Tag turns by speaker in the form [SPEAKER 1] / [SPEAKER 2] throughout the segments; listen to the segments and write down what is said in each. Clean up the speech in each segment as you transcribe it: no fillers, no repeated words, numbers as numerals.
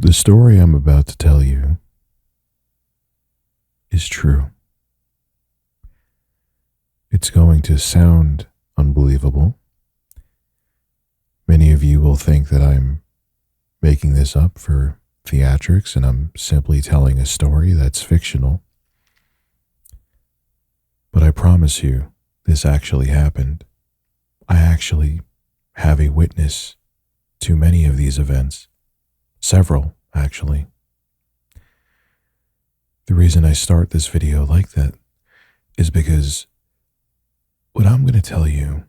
[SPEAKER 1] The story I'm about to tell you is true. It's going to sound unbelievable. Many of you will think that I'm making this up for theatrics and I'm simply telling a story that's fictional. But I promise you, this actually happened. I actually have a witness to many of these events. Several, actually. The reason I start this video like that is because what I'm going to tell you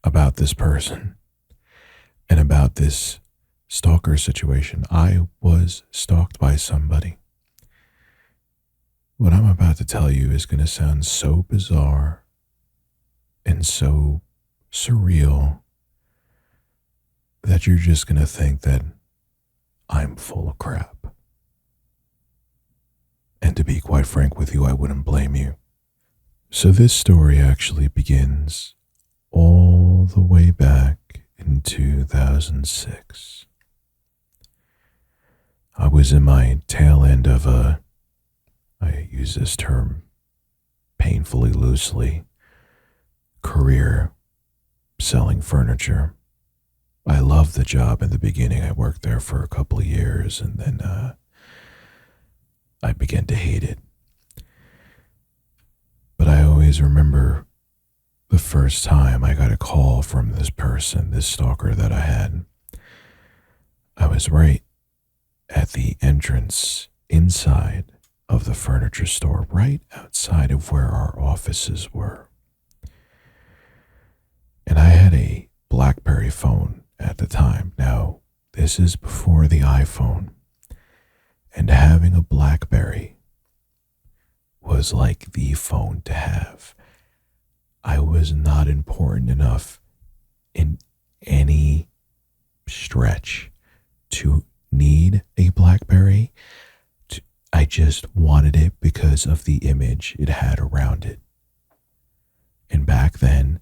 [SPEAKER 1] about this person and about this stalker situation, I was stalked by somebody. What I'm about to tell you is going to sound so bizarre and so surreal that you're just going to think that I'm full of crap. And to be quite frank with you, I wouldn't blame you. So this story actually begins all the way back in 2006. I was in my tail end of I use this term painfully loosely, career selling furniture. I loved the job in the beginning. I worked there for a couple of years and then I began to hate it. But I always remember the first time I got a call from this person, this stalker that I had. I was right at the entrance inside of the furniture store, right outside of where our offices were. And I had a BlackBerry phone at the time. Now, this is before the iPhone. And having a BlackBerry was like the phone to have. I was not important enough in any stretch to need a BlackBerry. I just wanted it because of the image it had around it. And back then,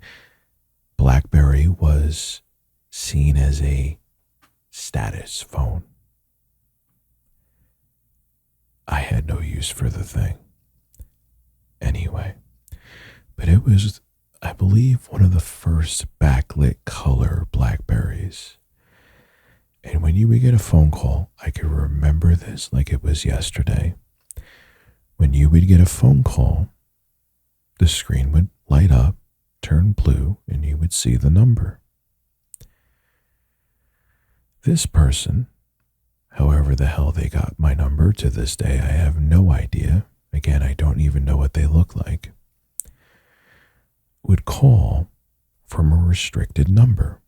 [SPEAKER 1] BlackBerry was seen as a status phone. I had no use for the thing. Anyway, but it was, I believe, one of the first backlit color BlackBerries. And when you would get a phone call, I could remember this like it was yesterday. When you would get a phone call, the screen would light up, turn blue, and you would see the number. This person, however the hell they got my number to this day, I have no idea. Again, I don't even know what they look like. Would call from a restricted number.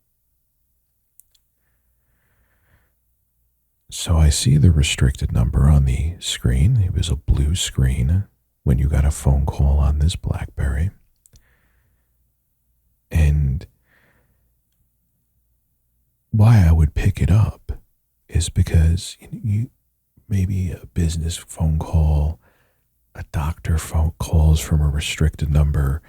[SPEAKER 1] So I see the restricted number on the screen. It was a blue screen when you got a phone call on this BlackBerry. And why I would pick it up is because you maybe a business phone call, a doctor phone calls from a restricted number.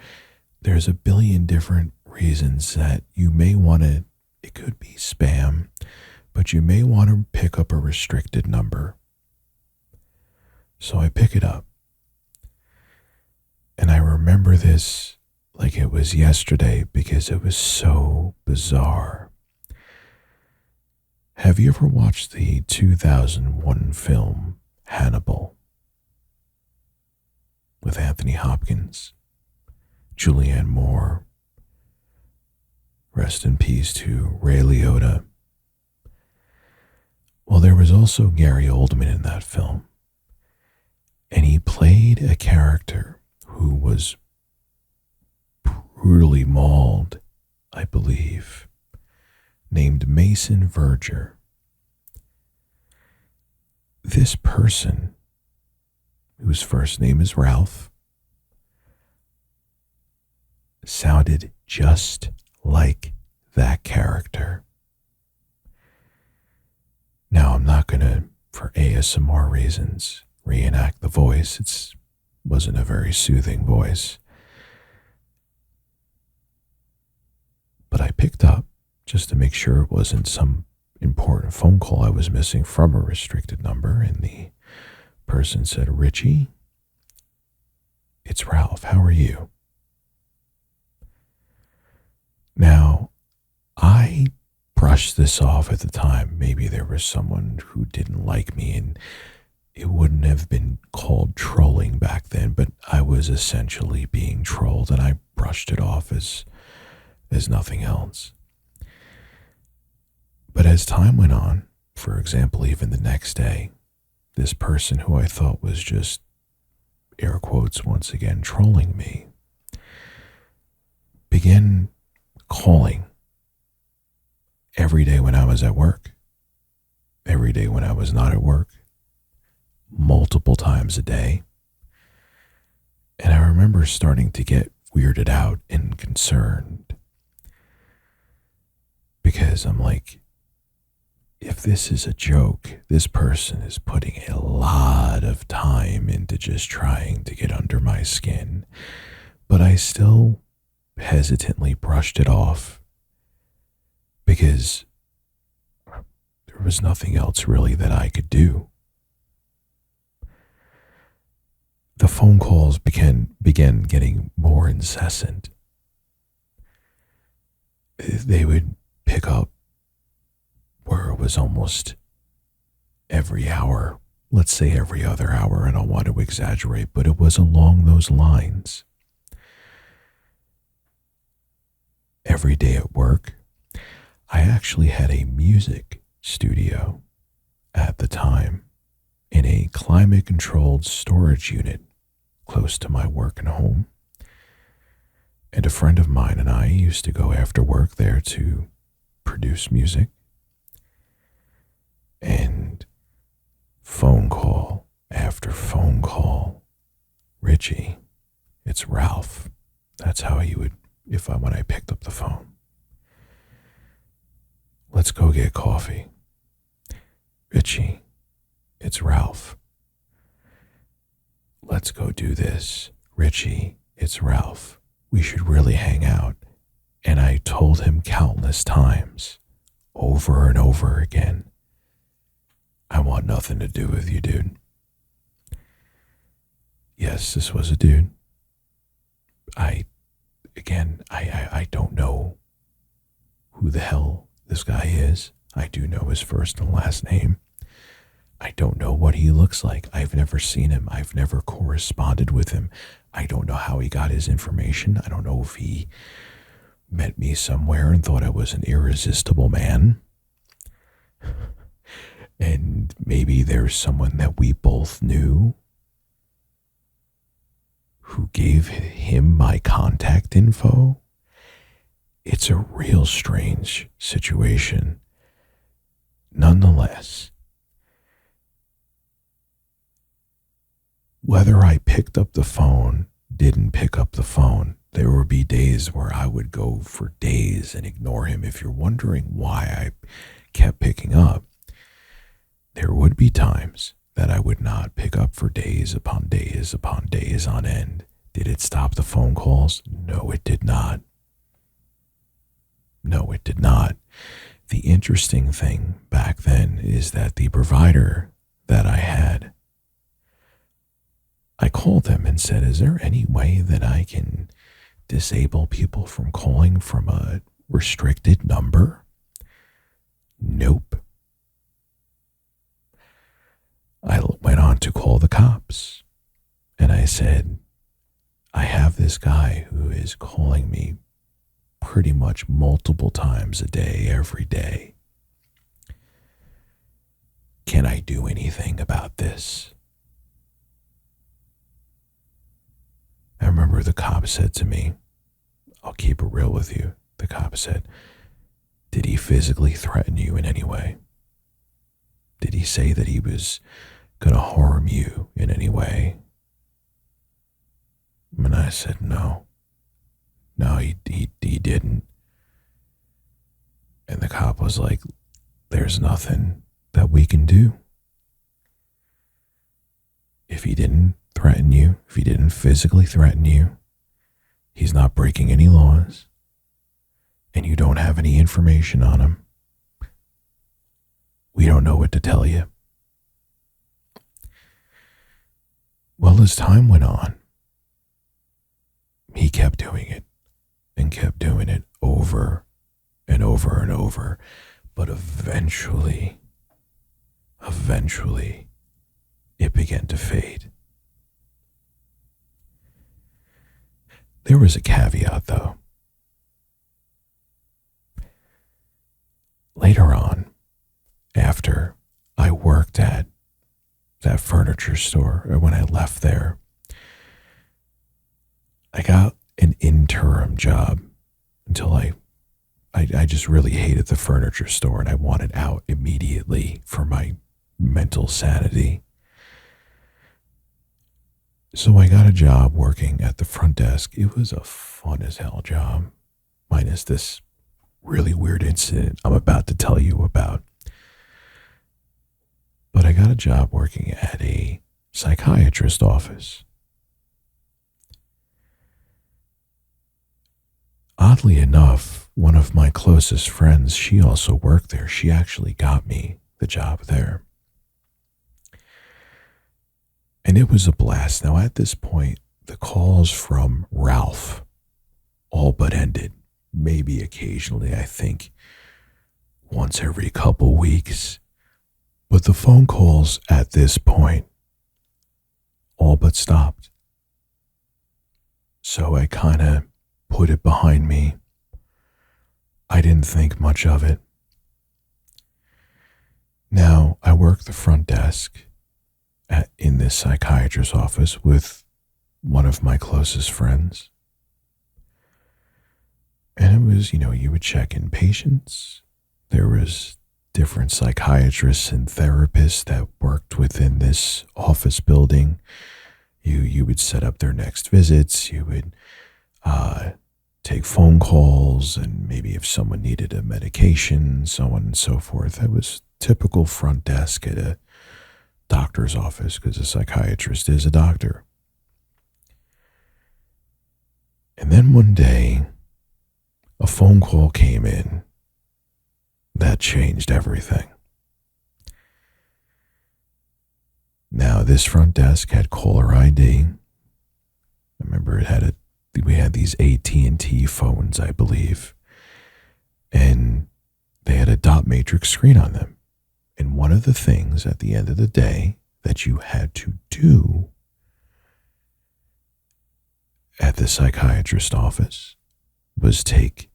[SPEAKER 1] There's a billion different reasons that you may want to, it could be spam, but you may want to pick up a restricted number. So I pick it up. And I remember this like it was yesterday because it was so bizarre. Have you ever watched the 2001 film Hannibal with Anthony Hopkins, Julianne Moore? Rest in peace to Ray Liotta. Well, there was also Gary Oldman in that film, and he played a character who was brutally mauled, I believe, named Mason Verger. This person, whose first name is Ralph, sounded just like that character. Now, I'm not going to, for ASMR reasons, reenact the voice. It wasn't a very soothing voice. But I picked up just to make sure it wasn't some important phone call I was missing from a restricted number, and the person said, "Richie, it's Ralph. How are you?" Now, I brushed this off at the time. Maybe there was someone who didn't like me, and it wouldn't have been called trolling back then, but I was essentially being trolled, and I brushed it off as nothing else. But as time went on, for example, even the next day, this person who I thought was just, air quotes once again, trolling me, began calling every day when I was at work, every day when I was not at work, multiple times a day. And I remember starting to get weirded out and concerned, because I'm like, if this is a joke, this person is putting a lot of time into just trying to get under my skin. But I still hesitantly brushed it off, because there was nothing else really that I could do. The phone calls began getting more incessant. They would pick up where it was almost every hour, let's say every other hour. I don't want to exaggerate, but it was along those lines. Every day at work, I actually had a music studio at the time in a climate-controlled storage unit close to my work and home. And a friend of mine and I used to go after work there to produce music. And phone call after phone call. "Richie, it's Ralph." That's how he would, when I picked up the phone. "Let's go get coffee." "Richie, it's Ralph." "Let's go do this." "Richie, it's Ralph. We should really hang out." And I told him countless times, over and over again, "I want nothing to do with you, dude." Yes, this was a dude. I don't know who the hell this guy is. I do know his first and last name. I don't know what he looks like. I've never seen him. I've never corresponded with him. I don't know how he got his information. I don't know if he met me somewhere and thought I was an irresistible man. And maybe there's someone that we both knew who gave him my contact info. It's a real strange situation. Nonetheless, whether I picked up the phone, didn't pick up the phone, there would be days where I would go for days and ignore him. If you're wondering why I kept picking up, there would be times that I would not pick up for days upon days upon days on end. Did it stop the phone calls? No, it did not. No, it did not. The interesting thing back then is that the provider that I had, I called them and said, "Is there any way that I can disable people from calling from a restricted number?" Nope. I went on to call the cops, and I said, "I have this guy who is calling me pretty much multiple times a day, every day. Can I do anything about this?" I remember the cop said to me, "I'll keep it real with you." The cop said, "Did he physically threaten you in any way? Did he say that he was going to harm you in any way?" And I said, No, he didn't. And the cop was like, "There's nothing that we can do. If he didn't threaten you, if he didn't physically threaten you, he's not breaking any laws, and you don't have any information on him, We don't know what to tell you. Well, as time went on, he kept doing it and kept doing it over and over and over. But eventually, it began to fade. There was a caveat, though. Later on, after I worked at that furniture store, or when I left there, I got an interim job until I just really hated the furniture store and I wanted out immediately for my mental sanity. So I got a job working at the front desk. It was a fun as hell job, minus this really weird incident I'm about to tell you about. But I got a job working at a psychiatrist office. Oddly enough, one of my closest friends, she also worked there. She actually got me the job there. And it was a blast. Now, at this point, the calls from Ralph all but ended. Maybe occasionally, I think, once every couple weeks. But the phone calls at this point all but stopped. So I kind of put it behind me. I didn't think much of it. Now, I work the front desk in this psychiatrist's office with one of my closest friends. And it was, you would check in patients. There was different psychiatrists and therapists that worked within this office building. You would set up their next visits. You would take phone calls, and maybe if someone needed a medication, so on and so forth. That was typical front desk at a doctor's office, because a psychiatrist is a doctor. And then one day, a phone call came in that changed everything. Now, this front desk had caller ID. I remember we had these AT&T phones, I believe, and they had a dot matrix screen on them. And one of the things at the end of the day that you had to do at the psychiatrist's office was take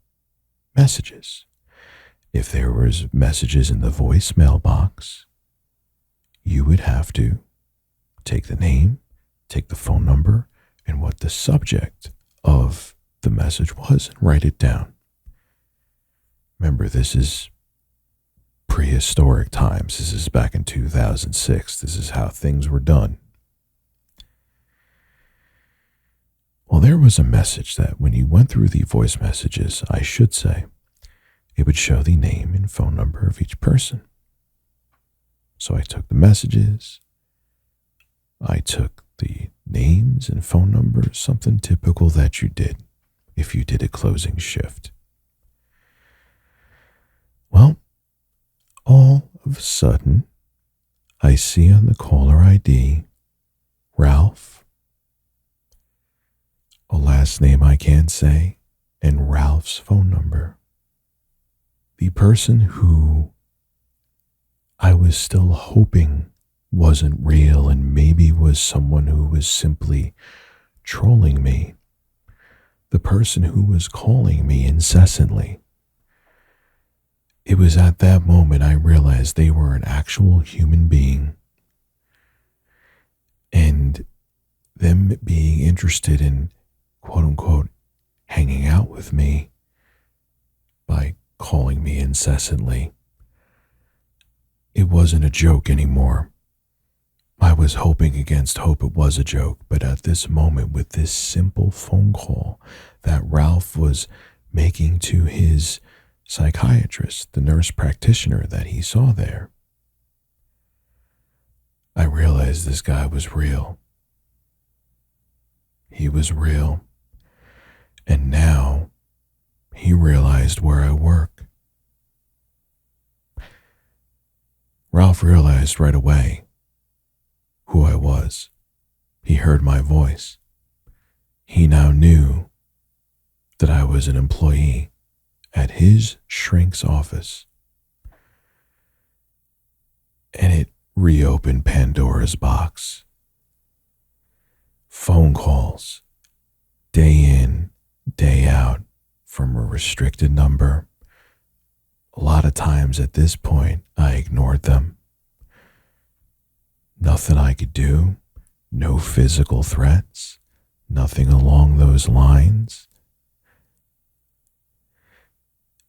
[SPEAKER 1] messages. If there was messages in the voicemail box, you would have to take the name, take the phone number, and what the subject of the message was and write it down. Remember, this is prehistoric times. This is back in 2006. This is how things were done. Well, there was a message that when you went through the voice messages, I should say, it would show the name and phone number of each person. So I took the messages. I took the names and phone numbers, something typical that you did if you did a closing shift. Well, all of a sudden, I see on the caller ID, Ralph, a last name I can't say, and Ralph's phone number. The person who I was still hoping wasn't real and maybe was someone who was simply trolling me. The person who was calling me incessantly. It was at that moment I realized they were an actual human being. And them being interested in, quote unquote, hanging out with me by calling me incessantly. It wasn't a joke anymore. I was hoping against hope it was a joke, but at this moment, with this simple phone call that Ralph was making to his psychiatrist, the nurse practitioner that he saw there, I realized this guy was real. He was real. And now he realized where I work. Ralph realized right away who I was. He heard my voice. He now knew that I was an employee at his shrink's office. And it reopened Pandora's box. Phone calls, day in, day out, from a restricted number. A lot of times at this point, I ignored them. Nothing I could do, no physical threats, nothing along those lines.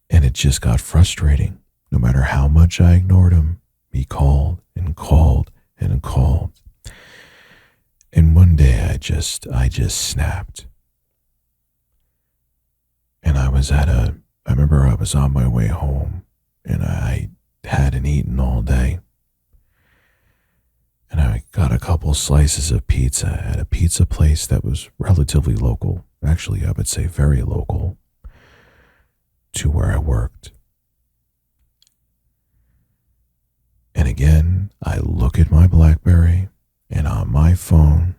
[SPEAKER 1] And it just got frustrating. No matter how much I ignored him, he called and called and called. And one day I just snapped. And I remember I was on my way home and I hadn't eaten all day. And I got a couple slices of pizza at a pizza place that was relatively local. Actually, I would say very local to where I worked. And again, I look at my BlackBerry and on my phone,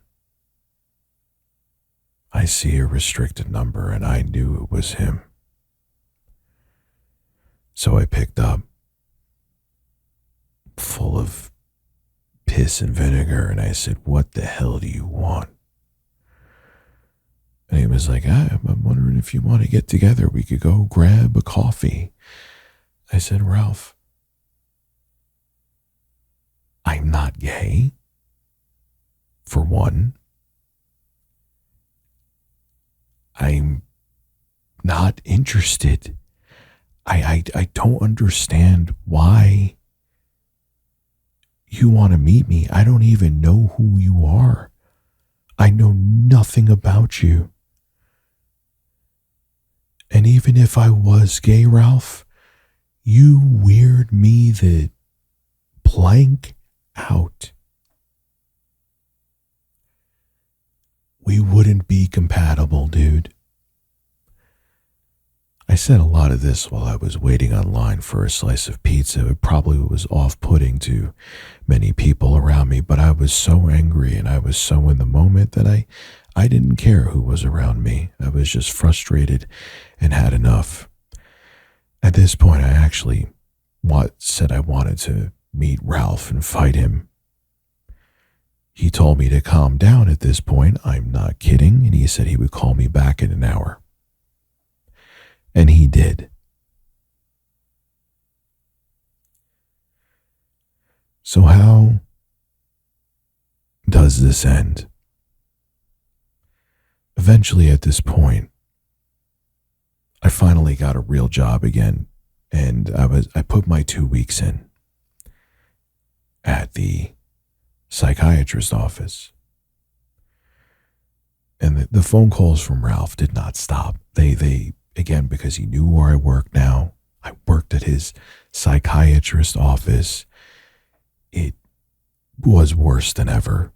[SPEAKER 1] I see a restricted number and I knew it was him. So I picked up, full of piss and vinegar, and I said, "What the hell do you want?" And he was like, "I'm wondering if you want to get together. We could go grab a coffee." I said, "Ralph, I'm not gay, for one. I'm not interested. I don't understand why you want to meet me. I don't even know who you are. I know nothing about you. And even if I was gay, Ralph, you weird me the blank out. We wouldn't be compatible, dude." I said a lot of this while I was waiting online for a slice of pizza. It probably was off-putting to many people around me, but I was so angry and I was so in the moment that I didn't care who was around me. I was just frustrated and had enough. At this point, I actually said I wanted to meet Ralph and fight him. He told me to calm down at this point. I'm not kidding. And he said he would call me back in an hour. And he did. So how does this end? Eventually at this point, I finally got a real job again, and I put my 2 weeks in at the psychiatrist's office. And the phone calls from Ralph did not stop. They again, because he knew where I worked now. I worked at his psychiatrist's office. It was worse than ever.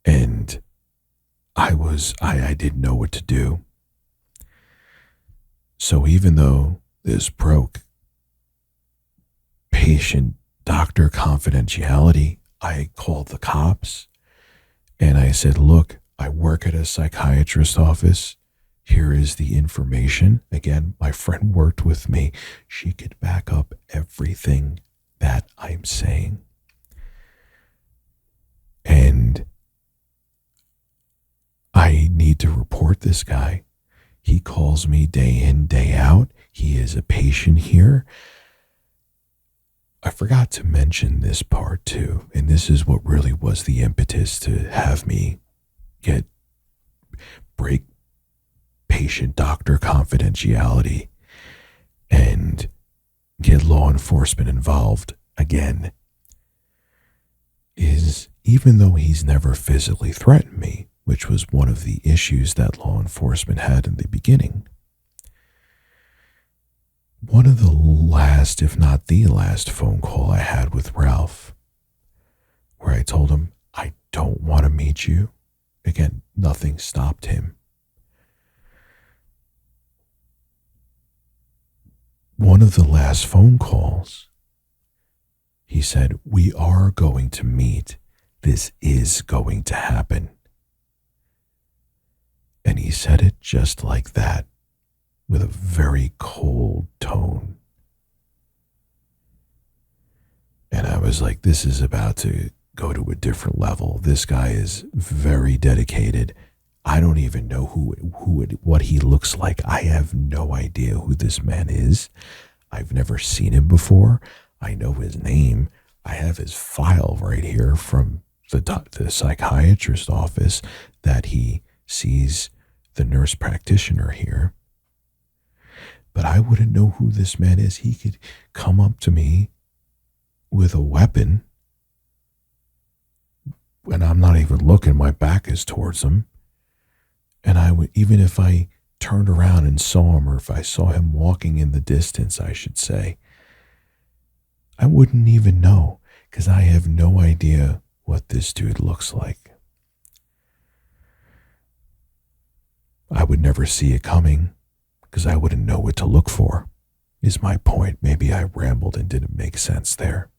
[SPEAKER 1] And I didn't know what to do. So even though this broke patient-doctor confidentiality, I called the cops and I said, "Look, I work at a psychiatrist's office. Here is the information." Again, my friend worked with me. She could back up everything that I'm saying. And I need to report this guy. He calls me day in, day out. He is a patient here. I forgot to mention this part too, and this is what really was the impetus to have me break patient-doctor confidentiality and get law enforcement involved again, is even though he's never physically threatened me, which was one of the issues that law enforcement had in the beginning, one of the last, if not the last phone call I had with Ralph, where I told him, "I don't want to meet you." Again, nothing stopped him. One of the last phone calls, He said, "We are going to meet. This is going to happen." And he said it just like that, with a very cold tone. And I was like, this is about to go to a different level. This guy is very dedicated. I don't even know what he looks like. I have no idea who this man is. I've never seen him before. I know his name. I have his file right here from the psychiatrist office that he sees the nurse practitioner here. But I wouldn't know who this man is. He could come up to me with a weapon, and I'm not even looking. My back is towards him. And I would, even if I turned around and saw him, or if I saw him walking in the distance, I should say, I wouldn't even know, because I have no idea what this dude looks like. I would never see it coming, because I wouldn't know what to look for, is my point. Maybe I rambled and didn't make sense there.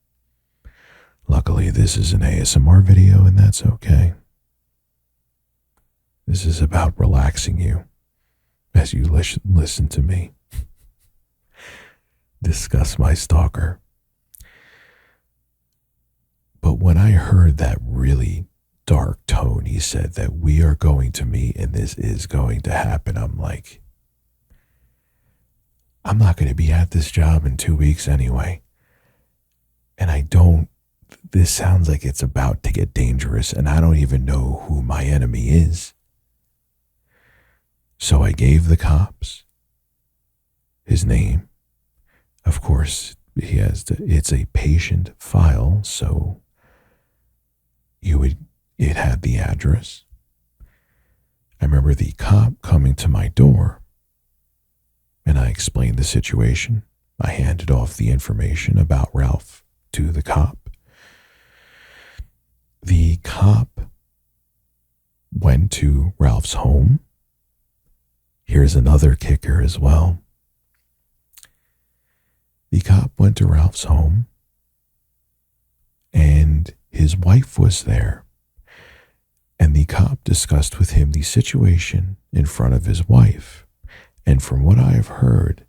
[SPEAKER 1] Luckily, this is an ASMR video, and that's okay. This is about relaxing you as you listen to me discuss my stalker. But when I heard that really dark tone, he said that we are going to meet and this is going to happen, I'm like, I'm not going to be at this job in 2 weeks anyway. And this sounds like it's about to get dangerous, and I don't even know who my enemy is. So I gave the cops his name. Of course, it's a patient file, so it had the address. I remember the cop coming to my door, and I explained the situation. I handed off the information about Ralph to the cop. The cop went to Ralph's home. Here's another kicker as well. The cop went to Ralph's home, and his wife was there. And the cop discussed with him the situation in front of his wife. And from what I have heard,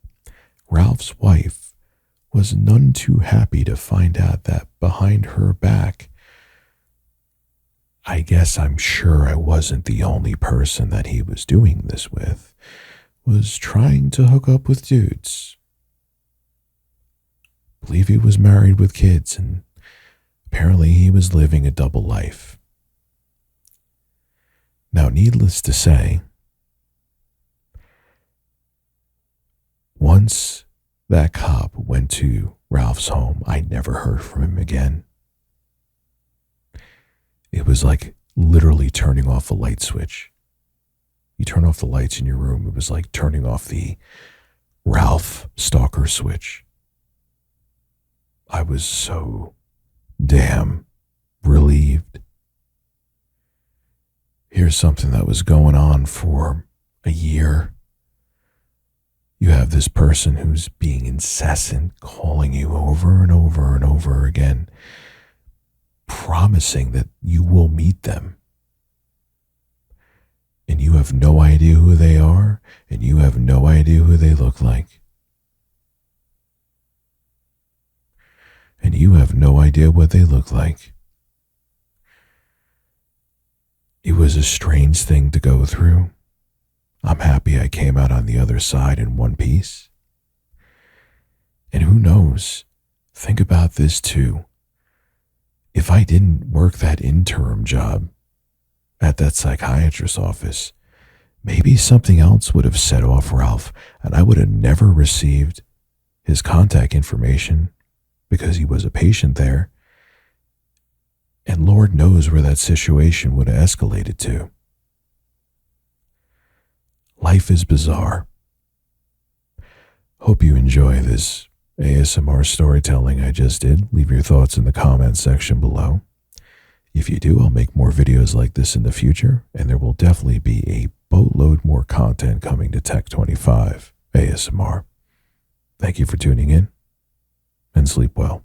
[SPEAKER 1] Ralph's wife was none too happy to find out that behind her back, I'm sure I wasn't the only person that he was doing this with, was trying to hook up with dudes. I believe he was married with kids, and apparently he was living a double life. Now, needless to say, once that cop went to Ralph's home, I never heard from him again. It was like literally turning off a light switch. You turn off the lights in your room. It was like turning off the Ralph stalker switch. I was so damn relieved. Here's something that was going on for a year. You have this person who's being incessant, calling you over and over and over again, promising that you will meet them. And you have no idea who they are, and you have no idea who they look like. And you have no idea what they look like. It was a strange thing to go through. I'm happy I came out on the other side in one piece. And who knows, think about this too. If I didn't work that interim job at that psychiatrist's office, maybe something else would have set off Ralph, and I would have never received his contact information because he was a patient there. And Lord knows where that situation would have escalated to. Life is bizarre. Hope you enjoy this ASMR storytelling I just did. Leave your thoughts in the comments section below. If you do, I'll make more videos like this in the future, and there will definitely be a boatload more content coming to Tech 25 ASMR. Thank you for tuning in, and sleep well.